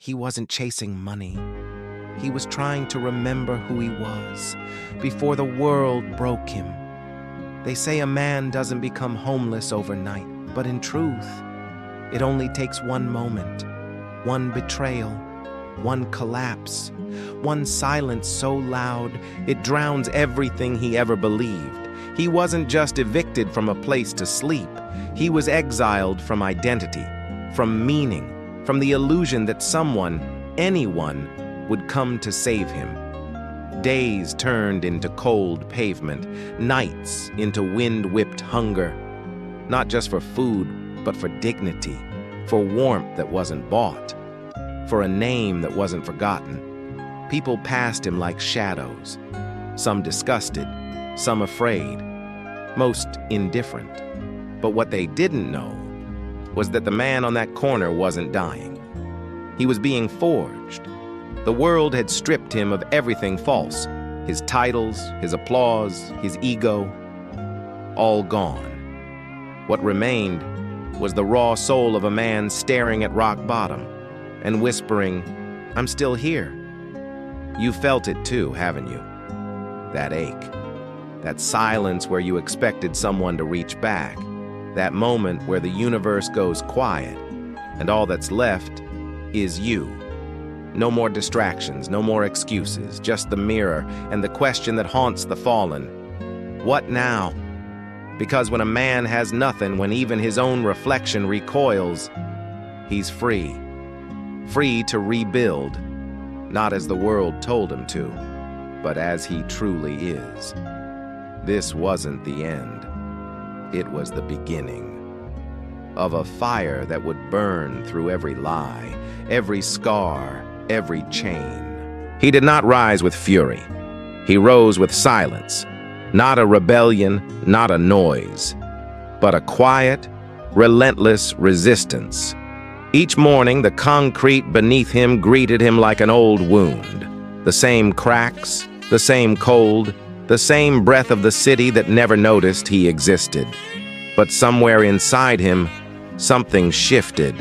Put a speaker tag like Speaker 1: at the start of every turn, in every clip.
Speaker 1: He wasn't chasing money. He was trying to remember who he was before the world broke him. They say a man doesn't become homeless overnight, but in truth, it only takes one moment, one betrayal, one collapse, one silence so loud it drowns everything he ever believed. He wasn't just evicted from a place to sleep. He was exiled from identity, from meaning, from the illusion that someone, anyone, would come to save him. Days turned into cold pavement, nights into wind-whipped hunger, not just for food, but for dignity, for warmth that wasn't bought, for a name that wasn't forgotten. People passed him like shadows, some disgusted, some afraid, most indifferent. But what they didn't know was that the man on that corner wasn't dying. He was being forged. The world had stripped him of everything false, his titles, his applause, his ego, all gone. What remained was the raw soul of a man staring at rock bottom and whispering, "I'm still here." You felt it too, haven't you? That ache, that silence where you expected someone to reach back, that moment where the universe goes quiet and all that's left is you. No more distractions, no more excuses, just the mirror and the question that haunts the fallen. What now? Because when a man has nothing, when even his own reflection recoils, he's free. Free to rebuild, not as the world told him to, but as he truly is. This wasn't the end. It was the beginning of a fire that would burn through every lie, every scar, every chain. He did not rise with fury. He rose with silence, not a rebellion, not a noise, but a quiet, relentless resistance. Each morning, the concrete beneath him greeted him like an old wound. The same cracks, the same cold, the same breath of the city that never noticed he existed. But somewhere inside him, something shifted.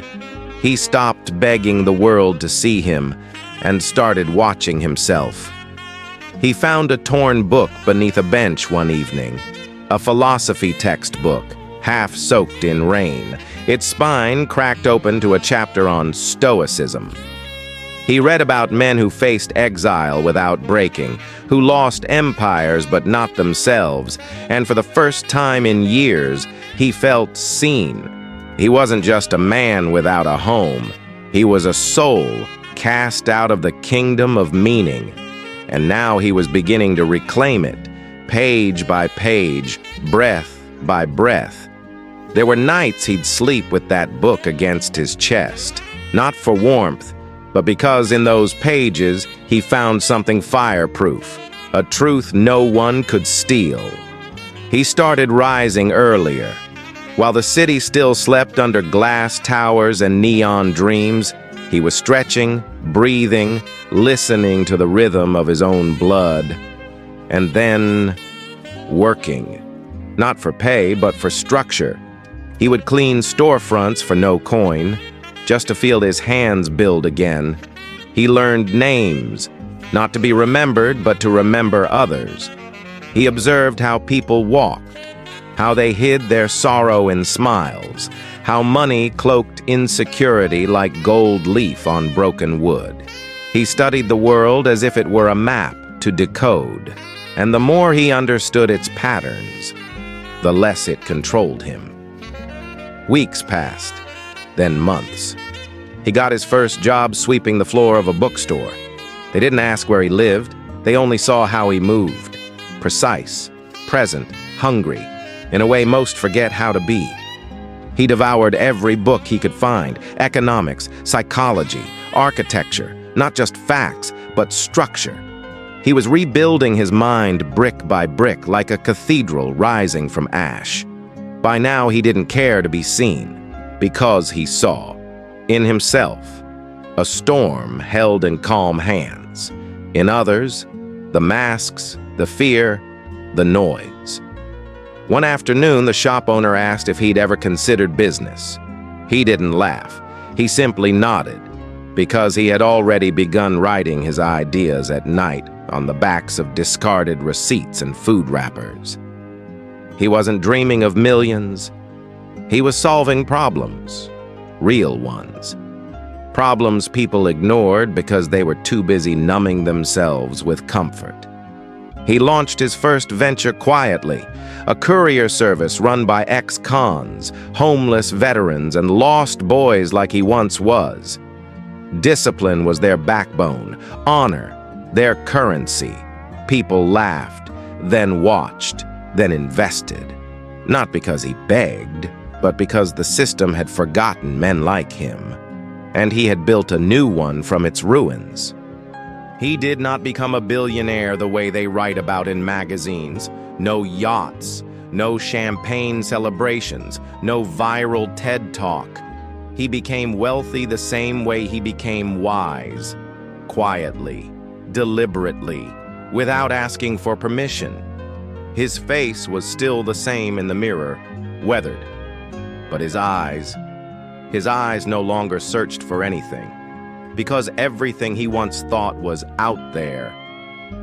Speaker 1: He stopped begging the world to see him and started watching himself. He found a torn book beneath a bench one evening, a philosophy textbook, half soaked in rain, its spine cracked open to a chapter on Stoicism. He read about men who faced exile without breaking, who lost empires but not themselves, and for the first time in years, he felt seen. He wasn't just a man without a home. He was a soul cast out of the kingdom of meaning. And now he was beginning to reclaim it, page by page, breath by breath. There were nights he'd sleep with that book against his chest, not for warmth, but because in those pages he found something fireproof, a truth no one could steal. He started rising earlier. While the city still slept under glass towers and neon dreams, he was stretching, breathing, listening to the rhythm of his own blood, and then working. Not for pay, but for structure. He would clean storefronts for no coin, just to feel his hands build again. He learned names, not to be remembered, but to remember others. He observed how people walked, how they hid their sorrow in smiles, how money cloaked insecurity like gold leaf on broken wood. He studied the world as if it were a map to decode, and the more he understood its patterns, the less it controlled him. Weeks passed, then months. He got his first job sweeping the floor of a bookstore. They didn't ask where he lived, they only saw how he moved. Precise, present, hungry, in a way most forget how to be. He devoured every book he could find, economics, psychology, architecture, not just facts, but structure. He was rebuilding his mind brick by brick like a cathedral rising from ash. By now he didn't care to be seen, because he saw, in himself, a storm held in calm hands. In others, the masks, the fear, the noise. One afternoon, the shop owner asked if he'd ever considered business. He didn't laugh. He simply nodded. because he had already begun writing his ideas at night on the backs of discarded receipts and food wrappers. He wasn't dreaming of millions. He was solving problems, real ones. Problems people ignored because they were too busy numbing themselves with comfort. He launched his first venture quietly, a courier service run by ex-cons, homeless veterans, and lost boys like he once was. Discipline was their backbone, honor, their currency. People laughed, then watched, then invested. Not because he begged, but because the system had forgotten men like him, and he had built a new one from its ruins. He did not become a billionaire the way they write about in magazines. No yachts, no champagne celebrations, no viral TED Talk. He became wealthy the same way he became wise, quietly, deliberately, without asking for permission. His face was still the same in the mirror, weathered. But his eyes no longer searched for anything, because everything he once thought was out there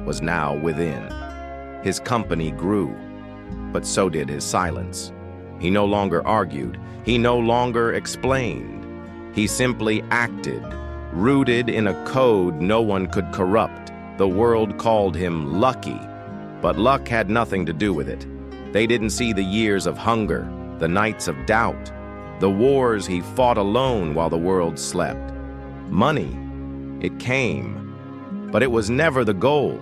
Speaker 1: was now within. His company grew, but so did his silence. He no longer argued. He no longer explained. He simply acted, rooted in a code no one could corrupt. The world called him lucky, but luck had nothing to do with it. They didn't see the years of hunger, the nights of doubt, the wars he fought alone while the world slept. Money, it came, but it was never the goal.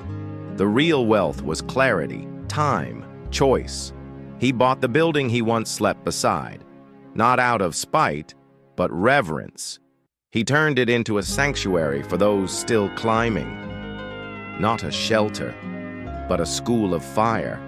Speaker 1: The real wealth was clarity, time, choice. He bought the building he once slept beside, not out of spite, but reverence. He turned it into a sanctuary for those still climbing. Not a shelter, but a school of fire.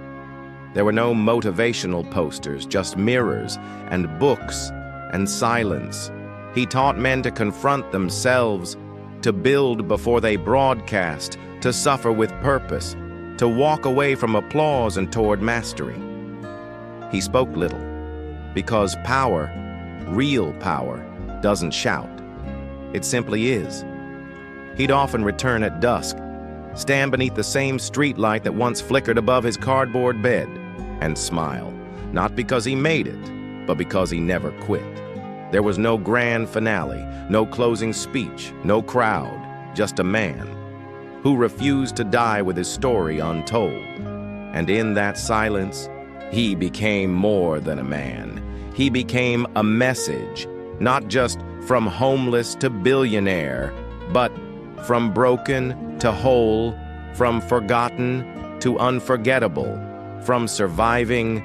Speaker 1: There were no motivational posters, just mirrors and books and silence. He taught men to confront themselves, to build before they broadcast, to suffer with purpose, to walk away from applause and toward mastery. He spoke little, because power, real power, doesn't shout. It simply is. He'd often return at dusk, stand beneath the same streetlight that once flickered above his cardboard bed, and smile, not because he made it, but because he never quit. There was no grand finale, no closing speech, no crowd, just a man who refused to die with his story untold. And in that silence, he became more than a man. He became a message, not just from homeless to billionaire, but from broken to whole, from forgotten to unforgettable, from surviving